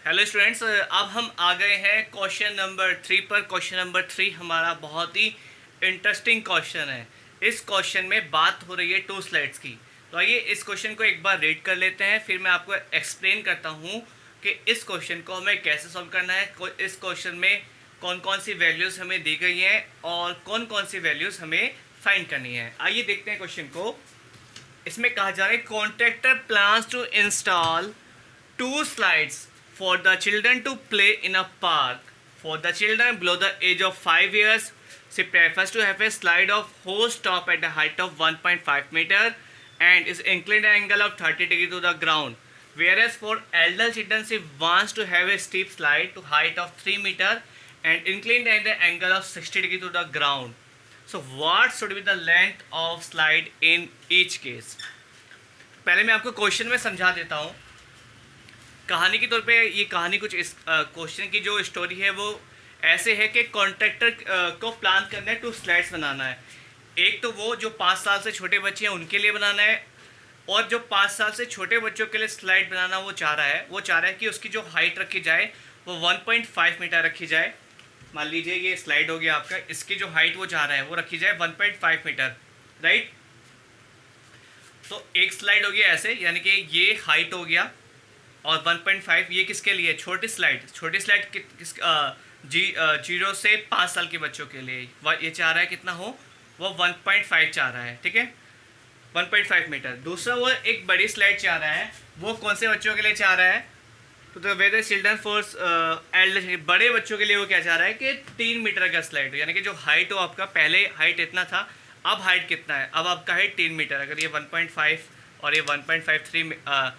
Hello students, अब हम आ गए हैं क्वेश्चन नंबर 3 पर। क्वेश्चन नंबर 3 हमारा बहुत ही इंटरेस्टिंग क्वेश्चन है। इस क्वेश्चन में बात हो रही है 2 स्लाइड्स की। तो आइए इस क्वेश्चन को एक बार रीड कर लेते हैं, फिर मैं आपको एक्सप्लेन करता हूँ कि इस क्वेश्चन को हमें कैसे सॉल्व करना है। इस क्वेश्चन में कौन कौन सी वैल्यूज़ हमें दी गई हैं और कौन कौन सी वैल्यूज़ हमें फाइंड करनी है। आइए देखते हैं क्वेश्चन को। इसमें कहा जा रहा है contractor plans to install 2 slides for the children to play in a park. For the children below the age of 5 years, she prefers to have a slide of hose top at a height of 1.5 meter and is inclined angle of 30 degree to the ground. Whereas for elder children, she wants to have a steep slide to height of 3 meter and inclined at an angle of 60 degree to the ground. So what should be the length of slide in each case? पहले मैं आपको question में समझा देता हूँ। कहानी के तौर पे ये कहानी कुछ इस क्वेश्चन की जो स्टोरी है वो ऐसे है कि कॉन्ट्रैक्टर को प्लान करना है 2 स्लाइड्स बनाना है। एक तो वो जो 5 साल से छोटे बच्चे हैं उनके लिए बनाना है, और जो 5 साल से छोटे बच्चों के लिए स्लाइड बनाना वो चाह रहा है कि उसकी जो हाइट रखी जाए वो 1.5 मीटर रखी जाए। मान लीजिए ये स्लाइड हो गया आपका, इसकी जो हाइट वो चाह रहा है वो रखी जाए 1.5 मीटर, राइट। तो एक स्लाइड हो गया ऐसे, यानी कि ये हाइट हो गया, और 1.5 ये किसके लिए? छोटी स्लाइड किस 0 से 5 साल के बच्चों के लिए ये चाह रहा है कितना हो, वो 1.5 चाह रहा है, ठीक है, 1.5 मीटर। दूसरा वो एक बड़ी स्लाइड चाह रहा है, वो कौन से बच्चों के लिए चाह रहा है? तो वेदर चिल्ड्रन फोर्स एल्डर, बड़े बच्चों के लिए वो क्या चाह रहा है कि 3 मीटर का स्लाइड हो, यानी कि जो हाइट हो आपका, पहले हाइट इतना था, अब हाइट कितना है? अब आपका हाइट 3 मीटर। अगर ये 1.5 और ये 1.53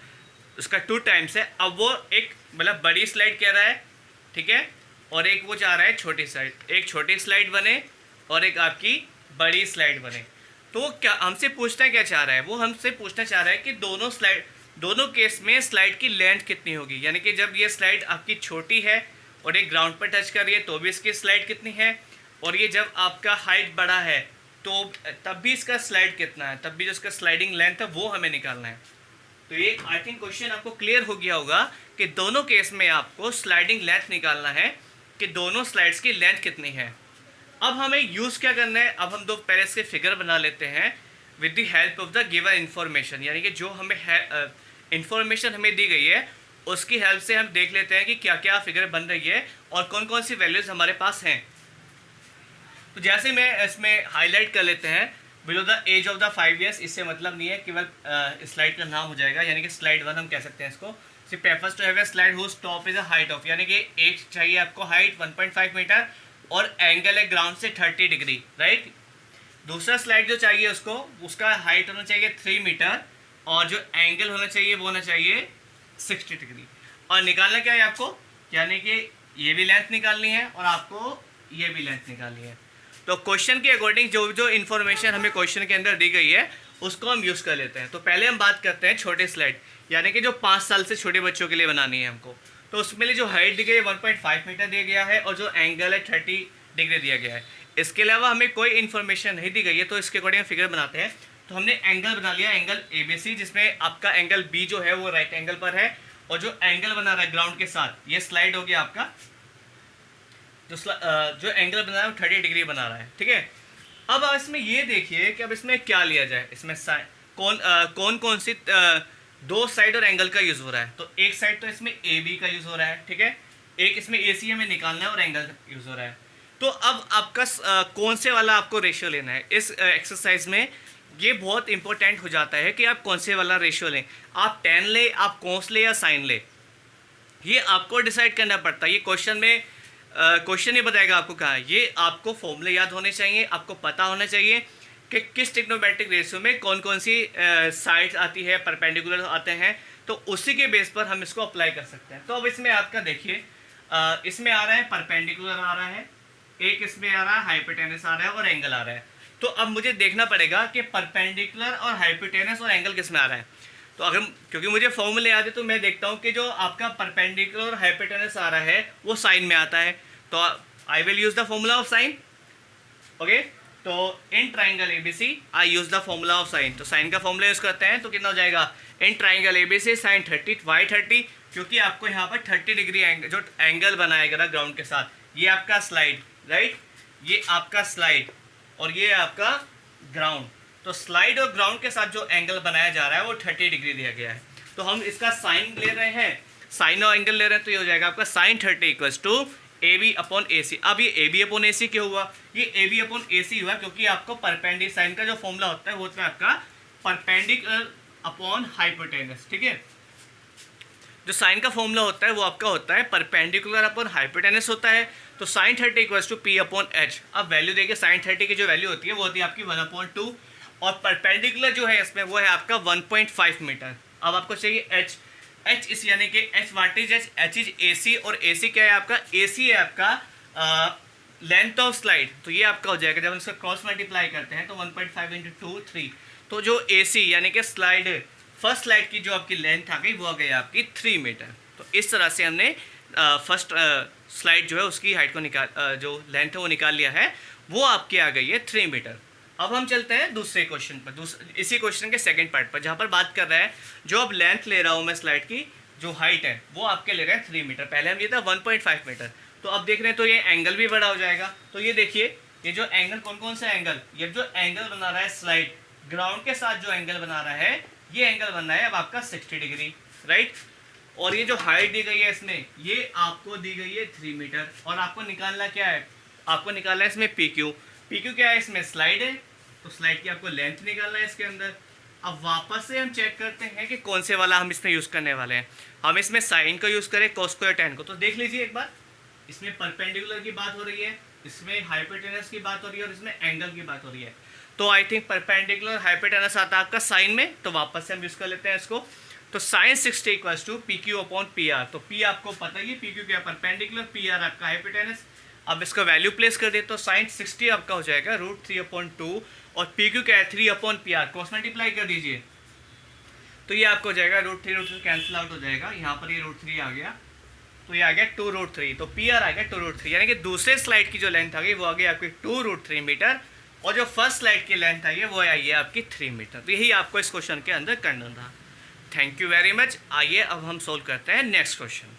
उसका 2 टाइम्स है। अब वो एक मतलब बड़ी स्लाइड कह रहा है, ठीक है, और एक वो चाह रहा है छोटी स्लाइड। एक छोटी स्लाइड बने और एक आपकी बड़ी स्लाइड बने। तो क्या हमसे पूछना क्या चाह रहा है? वो हमसे पूछना चाह रहा है कि दोनों केस में स्लाइड की लेंथ कितनी होगी, यानी कि जब ये स्लाइड आपकी छोटी है और एक ग्राउंड पर टच कर रही है तो भी इसकी स्लाइड कितनी है, और ये जब आपका हाइट बड़ा है तो तब भी इसका स्लाइड कितना है, तब भी जो इसका स्लाइडिंग लेंथ है वो हमें निकालना है। तो ये आई थिंक क्वेश्चन आपको क्लियर हो गया होगा कि दोनों केस में आपको स्लाइडिंग लेंथ निकालना है कि दोनों स्लाइड्स की लेंथ कितनी है। अब हमें यूज़ क्या करना है? अब हम दो पहले से फिगर बना लेते हैं with the help of the given information, यानी कि जो हमें इन्फॉर्मेशन हमें दी गई है उसकी हेल्प से हम देख लेते हैं कि क्या क्या फिगर बन रही है और कौन कौन सी वैल्यूज़ हमारे पास हैं। तो जैसे मैं इसमें हाईलाइट कर लेते हैं below the age of the 5 years, इससे मतलब नहीं है, केवल स्लाइड का नाम हो जाएगा, यानी कि स्लाइड 1 हम कह सकते हैं इसको। She prefers to have a slide whose top is a height of, यानी कि एक चाहिए आपको हाइट 1.5 मीटर और एंगल है ग्राउंड से 30 डिग्री, राइट। दूसरा स्लाइड जो चाहिए उसको, उसका हाइट होना चाहिए 3 मीटर और जो एंगल होना चाहिए वो होना चाहिए 60 डिग्री। और निकालना क्या है आपको, यानी कि ये भी लेंथ निकालनी है और आपको ये भी लेंथ निकालनी है। तो क्वेश्चन के अकॉर्डिंग जो जो इन्फॉर्मेशन हमें क्वेश्चन के अंदर दी गई है उसको हम यूज़ कर लेते हैं। तो पहले हम बात करते हैं छोटे स्लाइड, यानी कि जो 5 साल से छोटे बच्चों के लिए बनानी है हमको। तो उसमें लिए जो हाइट दी गई है 1.5 मीटर दिया गया है और जो एंगल है 30 डिग्री दिया गया है। इसके अलावा हमें कोई इन्फॉर्मेशन नहीं दी गई है, तो इसके अकॉर्डिंग फिगर बनाते हैं। तो हमने एंगल बना लिया, एंगल ABC, जिसमें आपका एंगल B जो है वो राइट एंगल पर है, और जो एंगल बना रहा है ग्राउंड के साथ, ये स्लाइड हो गया आपका, जो एंगल बना रहा है वो 30 डिग्री बना रहा है, ठीक है। अब इसमें ये देखिए कि अब इसमें क्या लिया जाए, इसमें कौन सी 2 साइड और एंगल का यूज़ हो रहा है। तो एक साइड तो इसमें AB का यूज़ हो रहा है, ठीक है, एक इसमें AC हमें निकालना है और एंगल का यूज़ हो रहा है। तो अब आपका कौन से वाला आपको रेशियो लेना है इस एक्सरसाइज में, ये बहुत इंपॉर्टेंट हो जाता है कि आप कौन से वाला रेशियो लें। आप tan ले, आप cos ले या sin ले, ये आपको डिसाइड करना पड़ता है। ये क्वेश्चन में क्वेश्चन ये बताएगा आपको कहाँ है। ये आपको फॉर्मूले याद होने चाहिए, आपको पता होना चाहिए कि किस ट्रिग्नोमेट्रिक रेशियो में कौन कौन सी साइड्स आती है, परपेंडिकुलर आते हैं, तो उसी के बेस पर हम इसको अप्लाई कर सकते हैं। तो अब इसमें आपका देखिए, इसमें आ रहा है परपेंडिकुलर आ रहा है, एक इसमें आ रहा है हाइपोटेनस आ रहा है और एंगल आ रहा है। तो अब मुझे देखना पड़ेगा कि परपेंडिकुलर और हाइपोटेनस और एंगल किस में आ रहा है। तो अगर क्योंकि मुझे फॉर्मूले याद है तो मैं देखता हूँ कि जो आपका परपेंडिकुलर और हाइपोटेनस आ रहा है वो साइन में आता है, तो I will use the formula of sine, okay. तो in triangle ABC I use the formula of sine, तो साइन का फॉर्मूला यूज करते हैं तो कितना हो जाएगा, in triangle ABC sine 30 y 30, क्योंकि आपको यहाँ पर 30 डिग्री एंगल जो एंगल बनाएगा ग्राउंड के साथ, ये आपका स्लाइड, राइट, ये आपका स्लाइड और ये आपका ग्राउंड, तो स्लाइड और ग्राउंड के साथ जो एंगल बनाया जा रहा है वो 30 डिग्री दिया गया है। तो हम इसका साइन ले रहे हैं, साइन और एंगल ले रहे हैं, तो ये हो जाएगा आपका sine 30 equals to A B upon A C. अब ये ए बी अपॉन ए सी क्यों हुआ, ये ए बी अपॉन ए सी हुआ क्योंकि आपको परपेंडिकुलर, साइन का जो फॉर्मूला होता है वो होता है आपका परपेंडिकुलर अपॉन हाइपोटेनस, ठीक है। जो साइन का फॉर्मूला होता है वो आपका होता है परपेंडिकुलर अपॉन हाइपोटेनस होता है। तो sine 30 equals to P upon H. अब वैल्यू देखिए, साइन 30 की जो वैल्यू होती है वो होती है आपकी 1/2 और परपेंडिकुलर जो है इसमें वो है आपका 1.5 मीटर। अब आपको चाहिए एच, एच इस यानी कि H what is H, H is A C, और ए सी क्या है आपका, ए सी है आपका लेंथ ऑफ स्लाइड, तो ये आपका हो जाएगा जब हम इसका क्रॉस मल्टीप्लाई करते हैं तो 1.5 × 2 3, तो जो ए सी यानी कि स्लाइड फर्स्ट स्लाइड की जो आपकी लेंथ आ गई वो आ गई आपकी 3 मीटर। तो इस तरह से हमने फर्स्ट स्लाइड जो है उसकी हाइट को निकाल, जो लेंथ है वो निकाल लिया है, वो आपकी आ गई है 3 मीटर। अब हम चलते हैं दूसरे क्वेश्चन पर, इसी क्वेश्चन के सेकंड पार्ट पर, जहाँ पर बात कर रहा है जो अब लेंथ ले रहा हूँ मैं स्लाइड की, जो हाइट है वो आपके ले रहे हैं 3 मीटर, पहले हम लिए था 1.5 मीटर। तो अब देख रहे हैं तो ये एंगल भी बड़ा हो जाएगा। तो ये देखिए, ये जो एंगल कौन कौन सा एंगल, ये जो एंगल बना रहा है स्लाइड ग्राउंड के साथ जो एंगल बना रहा है, ये एंगल बन रहा है अब आपका 60 डिग्री, राइट। और ये जो हाइट दी गई है इसमें, ये आपको दी गई है 3 मीटर, और आपको निकालना क्या है, आपको निकालना है इसमें पी क्यू। पी क्यू क्या है, इसमें स्लाइड है, तो स्लाइड की आपको लेंथ निकालना है इसके अंदर। अब वापस से हम चेक करते हैं कि कौन से वाला हम इसमें यूज़ करने वाले हैं। हम इसमें साइन को यूज़ करें, कॉस को या टेन को, तो देख लीजिए एक बार, इसमें परपेंडिकुलर की बात हो रही है, इसमें हाइपोटेनस की बात हो रही है और इसमें एंगल की बात हो रही है। तो आई थिंक परपेंडिकुलर हाइपोटेनस आता है आपका साइन में, तो वापस से हम यूज़ कर लेते हैं इसको। तो sine 60 equals to P Q upon P R. तो पी आपको पता ही है, पी क्यू क्या परपेंडिकुलर, पी आर आपका हाइपोटेनस। अब इसका वैल्यू प्लेस कर दे तो साइन 60 आपका हो जाएगा √3/2 और पी क्यू क्या है 3/PR, क्रॉस मल्टीप्लाई कर दीजिए तो ये आपको हो जाएगा √3 कैंसिल आउट हो जाएगा, यहाँ पर ये √3 आ गया, तो ये आ गया 2√3, तो पी आर आ गया 2√3, यानी कि दूसरे स्लाइड की जो लेंथ आ गई वो आ गई आपकी 2√3 मीटर, और जो फर्स्ट स्लाइड की लेंथ आई है वो आई है आपकी 3 मीटर। तो यही आपको इस क्वेश्चन के अंदर करना था। Thank you very much. आइए अब हम सोल्व करते हैं नेक्स्ट क्वेश्चन।